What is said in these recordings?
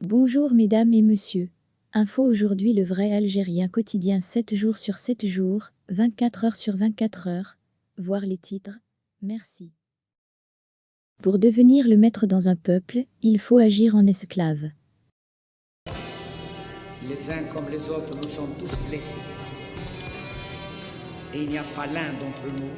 Bonjour mesdames et messieurs. Info aujourd'hui le vrai Algérien quotidien 7 jours sur 7 jours, 24 heures sur 24 heures. Voir les titres. Merci. Pour devenir le maître dans un peuple, il faut agir en esclave. Les uns comme les autres, nous sommes tous blessés. Et il n'y a pas l'un d'entre nous.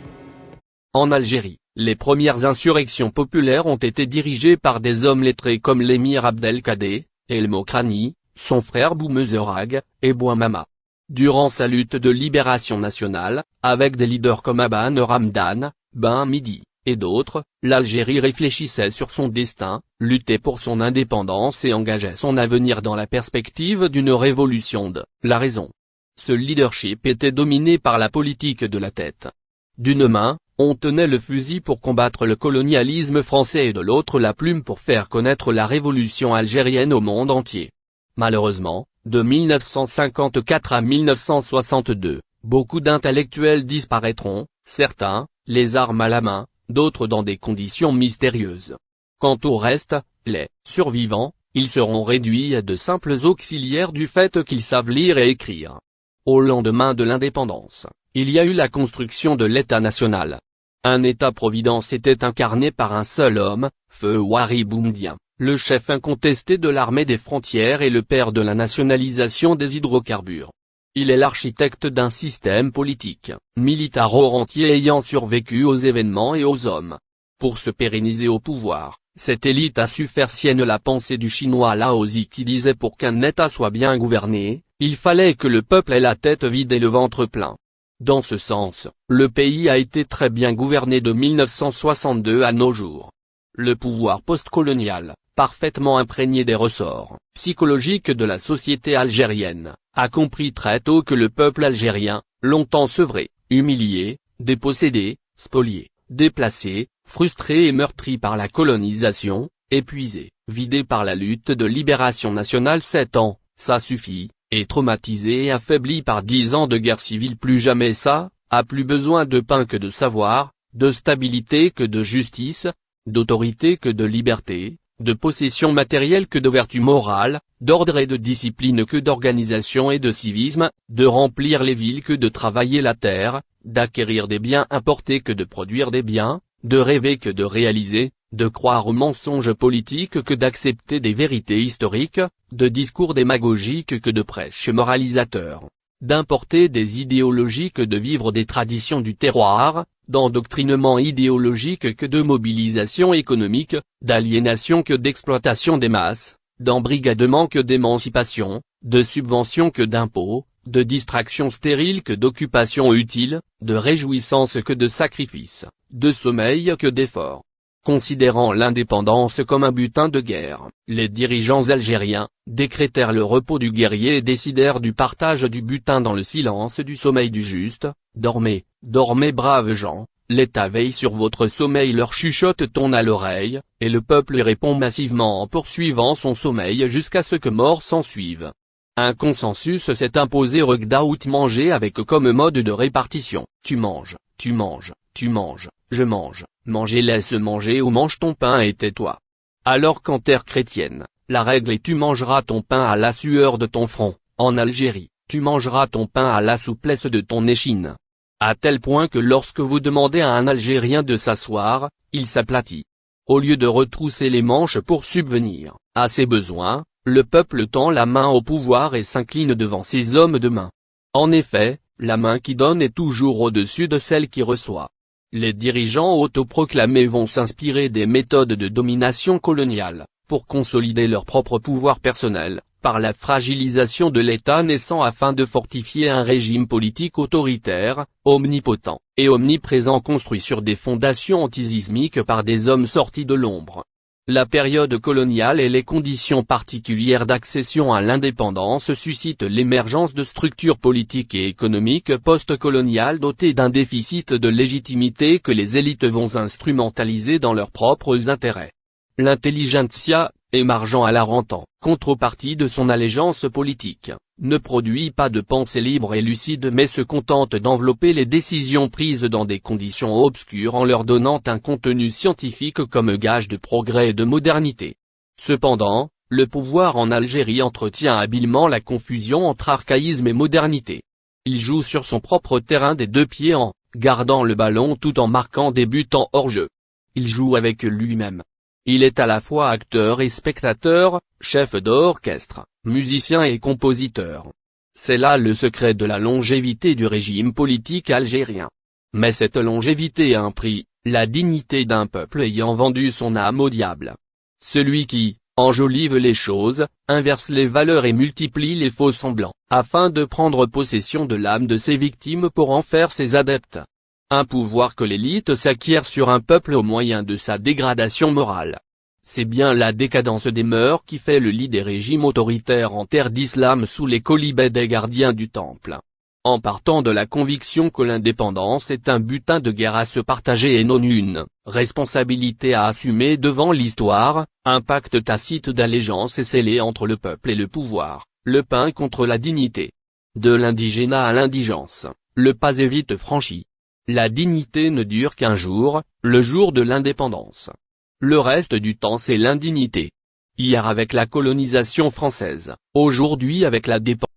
En Algérie, les premières insurrections populaires ont été dirigées par des hommes lettrés comme l'émir Abdelkader, El Mokrani, son frère Boumezerag, et Bouamama. Durant sa lutte de libération nationale, avec des leaders comme Aban Ramdan, Ben Midi, et d'autres, l'Algérie réfléchissait sur son destin, luttait pour son indépendance et engageait son avenir dans la perspective d'une révolution de la raison. Ce leadership était dominé par la politique de la tête. D'une main, on tenait le fusil pour combattre le colonialisme français et de l'autre la plume pour faire connaître la révolution algérienne au monde entier. Malheureusement, de 1954 à 1962, beaucoup d'intellectuels disparaîtront, certains, les armes à la main, d'autres dans des conditions mystérieuses. Quant au reste, les survivants, ils seront réduits à de simples auxiliaires du fait qu'ils savent lire et écrire. Au lendemain de l'indépendance, il y a eu la construction de l'État national. Un État-providence était incarné par un seul homme, Feu Houari Boumediene, le chef incontesté de l'armée des frontières et le père de la nationalisation des hydrocarbures. Il est l'architecte d'un système politique, militaro-rentier ayant survécu aux événements et aux hommes. Pour se pérenniser au pouvoir, cette élite a su faire sienne la pensée du chinois Lao Tzu qui disait pour qu'un État soit bien gouverné, il fallait que le peuple ait la tête vide et le ventre plein. Dans ce sens, le pays a été très bien gouverné de 1962 à nos jours. Le pouvoir postcolonial, parfaitement imprégné des ressorts psychologiques de la société algérienne, a compris très tôt que le peuple algérien, longtemps sevré, humilié, dépossédé, spolié, déplacé, frustré et meurtri par la colonisation, épuisé, vidé par la lutte de libération nationale 7 ans, ça suffit, et traumatisé et affaibli par 10 ans de guerre civile plus jamais ça, a plus besoin de pain que de savoir, de stabilité que de justice, d'autorité que de liberté, de possession matérielle que de vertu morale, d'ordre et de discipline que d'organisation et de civisme, de remplir les villes que de travailler la terre, d'acquérir des biens importés que de produire des biens, de rêver que de réaliser, de croire aux mensonges politiques que d'accepter des vérités historiques, de discours démagogiques que de prêches moralisateurs, d'importer des idéologies que de vivre des traditions du terroir, d'endoctrinement idéologique que de mobilisation économique, d'aliénation que d'exploitation des masses, d'embrigadement que d'émancipation, de subvention que d'impôts, de distraction stérile que d'occupation utile, de réjouissance que de sacrifice, de sommeil que d'effort. Considérant l'indépendance comme un butin de guerre, les dirigeants algériens décrétèrent le repos du guerrier et décidèrent du partage du butin dans le silence du sommeil du juste. Dormez, dormez braves gens, l'État veille sur votre sommeil leur chuchote-t-on à l'oreille, et le peuple répond massivement en poursuivant son sommeil jusqu'à ce que mort s'ensuive. Un consensus s'est imposé Regdaout manger avec comme mode de répartition, tu manges, tu manges, tu manges, je mange, manger laisse manger ou mange ton pain et tais-toi. Alors qu'en terre chrétienne, la règle est tu mangeras ton pain à la sueur de ton front, en Algérie, tu mangeras ton pain à la souplesse de ton échine. À tel point que lorsque vous demandez à un Algérien de s'asseoir, il s'aplatit. Au lieu de retrousser les manches pour subvenir à ses besoins, le peuple tend la main au pouvoir et s'incline devant ses hommes de main. En effet, la main qui donne est toujours au-dessus de celle qui reçoit. Les dirigeants autoproclamés vont s'inspirer des méthodes de domination coloniale, pour consolider leur propre pouvoir personnel, par la fragilisation de l'État naissant afin de fortifier un régime politique autoritaire, omnipotent, et omniprésent construit sur des fondations antisismiques par des hommes sortis de l'ombre. La période coloniale et les conditions particulières d'accession à l'indépendance suscitent l'émergence de structures politiques et économiques post-coloniales dotées d'un déficit de légitimité que les élites vont instrumentaliser dans leurs propres intérêts. L'intelligentsia, émergeant à la rente en contrepartie de son allégeance politique, ne produit pas de pensée libre et lucide mais se contente d'envelopper les décisions prises dans des conditions obscures en leur donnant un contenu scientifique comme gage de progrès et de modernité. Cependant, Le pouvoir en Algérie entretient habilement la confusion entre archaïsme et modernité. Il joue sur son propre terrain des deux pieds en gardant le ballon tout en marquant des buts en hors-jeu. Il joue avec lui-même. Il est à la fois acteur et spectateur, chef d'orchestre, musicien et compositeur. C'est là le secret de la longévité du régime politique algérien. Mais cette longévité a un prix, la dignité d'un peuple ayant vendu son âme au diable. Celui qui enjolive les choses, inverse les valeurs et multiplie les faux semblants, afin de prendre possession de l'âme de ses victimes pour en faire ses adeptes. Un pouvoir que l'élite s'acquiert sur un peuple au moyen de sa dégradation morale. C'est bien la décadence des mœurs qui fait le lit des régimes autoritaires en terre d'islam sous les quolibets des gardiens du temple. En partant de la conviction que l'indépendance est un butin de guerre à se partager et non une responsabilité à assumer devant l'histoire, un pacte tacite d'allégeance est scellé entre le peuple et le pouvoir, le pain contre la dignité. De l'indigénat à l'indigence, le pas est vite franchi. La dignité ne dure qu'un jour, le jour de l'indépendance. Le reste du temps c'est l'indignité. Hier avec la colonisation française, aujourd'hui avec la dépendance.